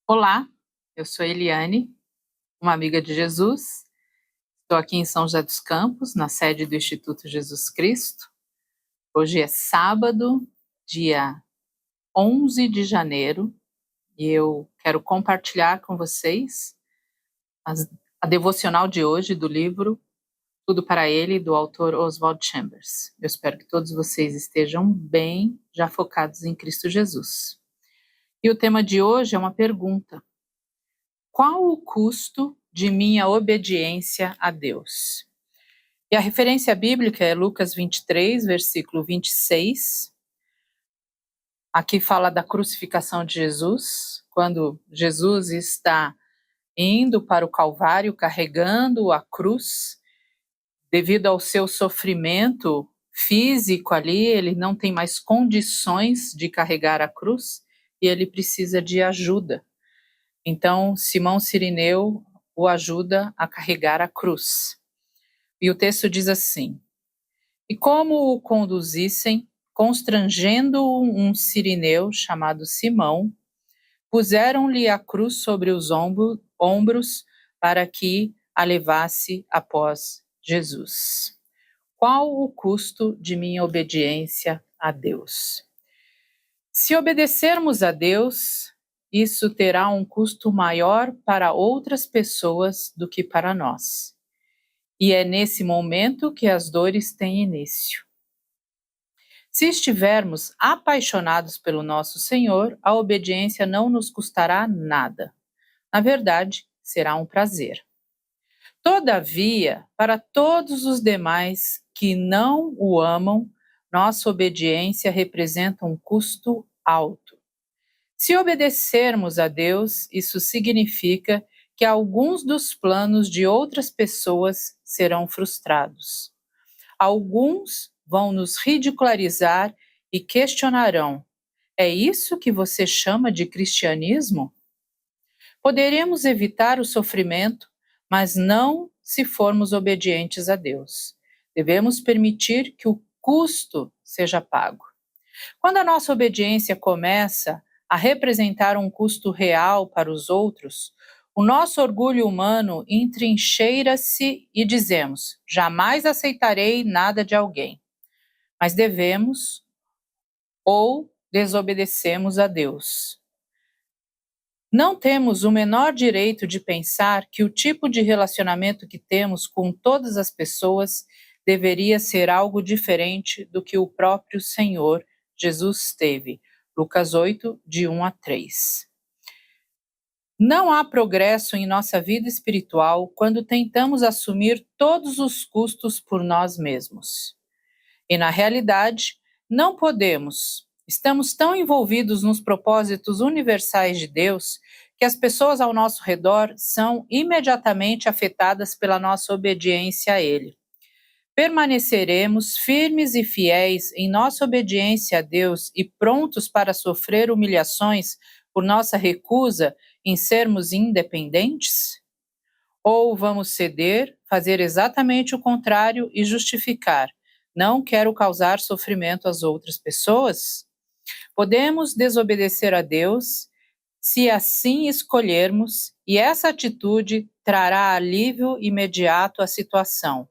Olá, eu sou Eliane, uma amiga de Jesus. Estou aqui em São José dos Campos, na sede do Instituto Jesus Cristo. Hoje é sábado, dia 11 de janeiro, e eu quero compartilhar com vocês a devocional de hoje do livro Tudo para Ele, do autor Oswald Chambers. Eu espero que todos vocês estejam bem, já focados em Cristo Jesus. E o tema de hoje é uma pergunta: qual o custo de minha obediência a Deus? E a referência bíblica é Lucas 23, versículo 26. Aqui fala da crucificação de Jesus, quando Jesus está indo para o Calvário carregando a cruz, devido ao seu sofrimento físico ali, ele não tem mais condições de carregar a cruz e ele precisa de ajuda. Então, Simão Cirineu o ajuda a carregar a cruz. E o texto diz assim: e como o conduzissem, constrangendo um cirineu chamado Simão, puseram-lhe a cruz sobre os ombros para que a levasse após Jesus. Qual o custo de minha obediência a Deus? Se obedecermos a Deus, isso terá um custo maior para outras pessoas do que para nós. E é nesse momento que as dores têm início. Se estivermos apaixonados pelo nosso Senhor, a obediência não nos custará nada. Na verdade, será um prazer. Todavia, para todos os demais que não o amam, nossa obediência representa um custo alto. Se obedecermos a Deus, isso significa que alguns dos planos de outras pessoas serão frustrados. Alguns vão nos ridicularizar e questionarão: é isso que você chama de cristianismo? Poderemos evitar o sofrimento, mas não se formos obedientes a Deus. Devemos permitir que o custo seja pago. Quando a nossa obediência começa a representar um custo real para os outros, o nosso orgulho humano entrincheira-se e dizemos: jamais aceitarei nada de alguém. Mas devemos ou desobedecemos a Deus. Não temos o menor direito de pensar que o tipo de relacionamento que temos com todas as pessoas deveria ser algo diferente do que o próprio Senhor Jesus teve. Lucas 8, de 1 a 3. Não há progresso em nossa vida espiritual quando tentamos assumir todos os custos por nós mesmos. E, na realidade, não podemos. Estamos tão envolvidos nos propósitos universais de Deus que as pessoas ao nosso redor são imediatamente afetadas pela nossa obediência a Ele. Permaneceremos firmes e fiéis em nossa obediência a Deus e prontos para sofrer humilhações por nossa recusa em sermos independentes? Ou vamos ceder, fazer exatamente o contrário e justificar: não quero causar sofrimento às outras pessoas? Podemos desobedecer a Deus se assim escolhermos, e essa atitude trará alívio imediato à situação,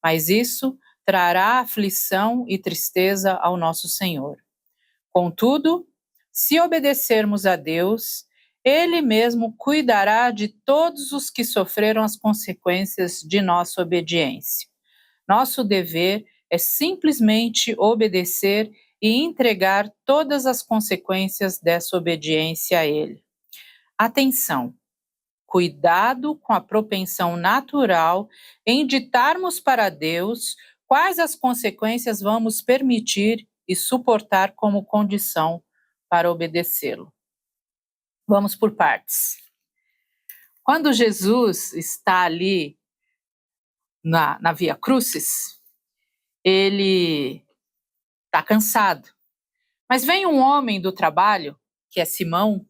mas isso trará aflição e tristeza ao nosso Senhor. Contudo, se obedecermos a Deus, Ele mesmo cuidará de todos os que sofreram as consequências de nossa obediência. Nosso dever é simplesmente obedecer e entregar todas as consequências dessa obediência a Ele. Atenção! Cuidado com a propensão natural em ditarmos para Deus quais as consequências vamos permitir e suportar como condição para obedecê-lo. Vamos por partes. Quando Jesus está ali na Via Crucis, ele está cansado. Mas vem um homem do trabalho, que é Simão,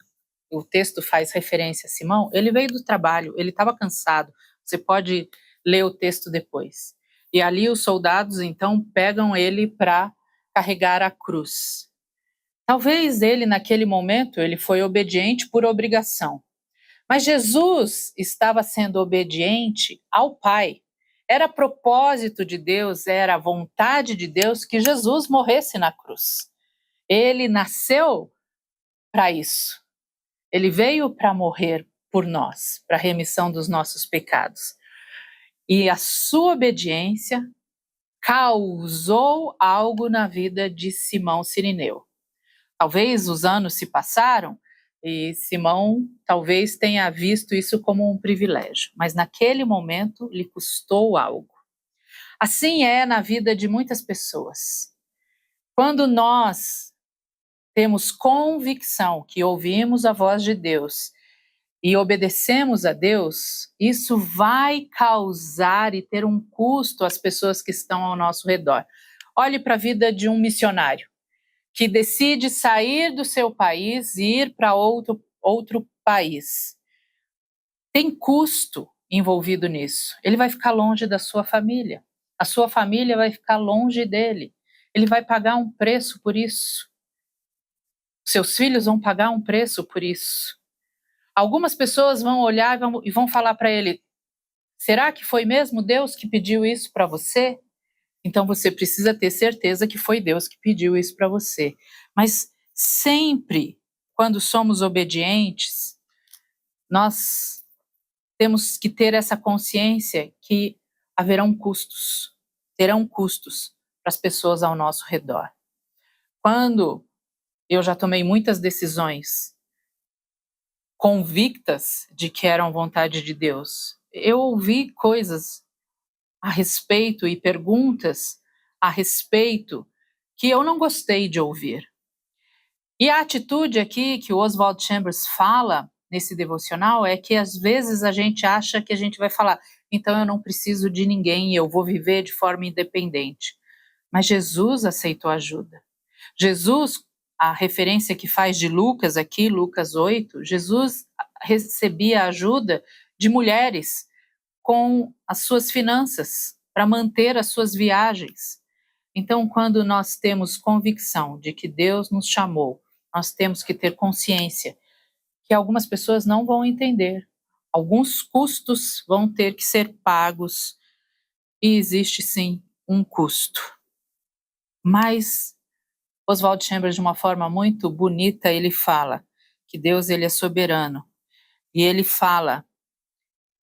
o texto faz referência a Simão, ele veio do trabalho, ele estava cansado. Você pode ler o texto depois. E ali os soldados, então, pegam ele para carregar a cruz. Talvez ele, naquele momento, ele foi obediente por obrigação. Mas Jesus estava sendo obediente ao Pai. Era propósito de Deus, era a vontade de Deus que Jesus morresse na cruz. Ele nasceu para isso. Ele veio para morrer por nós, para a remissão dos nossos pecados. E a sua obediência causou algo na vida de Simão Cirineu. Talvez os anos se passaram e Simão talvez tenha visto isso como um privilégio, mas naquele momento lhe custou algo. Assim é na vida de muitas pessoas. Quando nós temos convicção que ouvimos a voz de Deus e obedecemos a Deus, isso vai causar e ter um custo às pessoas que estão ao nosso redor. Olhe para a vida de um missionário que decide sair do seu país e ir para outro país. Tem custo envolvido nisso. Ele vai ficar longe da sua família. A sua família vai ficar longe dele. Ele vai pagar um preço por isso. Seus filhos vão pagar um preço por isso. Algumas pessoas vão olhar e vão falar para ele: será que foi mesmo Deus que pediu isso para você? Então você precisa ter certeza que foi Deus que pediu isso para você. Mas sempre, quando somos obedientes, nós temos que ter essa consciência que haverão custos, terão custos para as pessoas ao nosso redor. Quando eu já tomei muitas decisões convictas de que eram vontade de Deus, eu ouvi coisas a respeito e perguntas a respeito que eu não gostei de ouvir. E a atitude aqui que o Oswald Chambers fala nesse devocional é que às vezes a gente acha que a gente vai falar: então eu não preciso de ninguém, eu vou viver de forma independente. Mas Jesus aceitou ajuda. Jesus, a referência que faz de Lucas aqui, Lucas 8, Jesus recebia ajuda de mulheres com as suas finanças para manter as suas viagens. Então, quando nós temos convicção de que Deus nos chamou, nós temos que ter consciência que algumas pessoas não vão entender. Alguns custos vão ter que ser pagos e existe sim um custo. Mas Oswald Chambers, de uma forma muito bonita, ele fala que Deus ele é soberano. E ele fala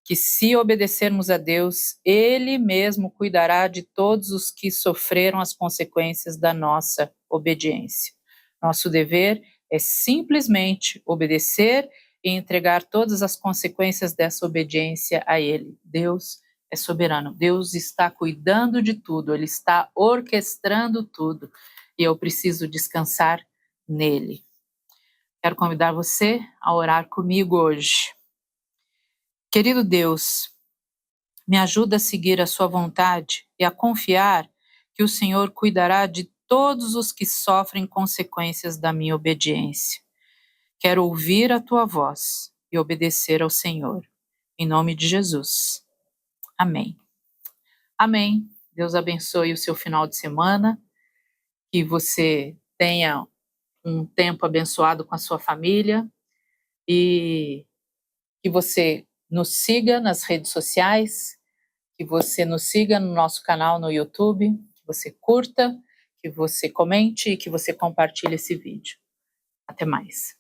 que se obedecermos a Deus, Ele mesmo cuidará de todos os que sofreram as consequências da nossa obediência. Nosso dever é simplesmente obedecer e entregar todas as consequências dessa obediência a Ele. Deus é soberano, Deus está cuidando de tudo, Ele está orquestrando tudo e eu preciso descansar nele. Quero convidar você a orar comigo hoje. Querido Deus, me ajuda a seguir a sua vontade e a confiar que o Senhor cuidará de todos os que sofrem consequências da minha obediência. Quero ouvir a tua voz e obedecer ao Senhor. Em nome de Jesus. Amém. Amém. Deus abençoe o seu final de semana, que você tenha um tempo abençoado com a sua família e que você nos siga nas redes sociais, que você nos siga no nosso canal no YouTube, que você curta, que você comente e que você compartilhe esse vídeo. Até mais.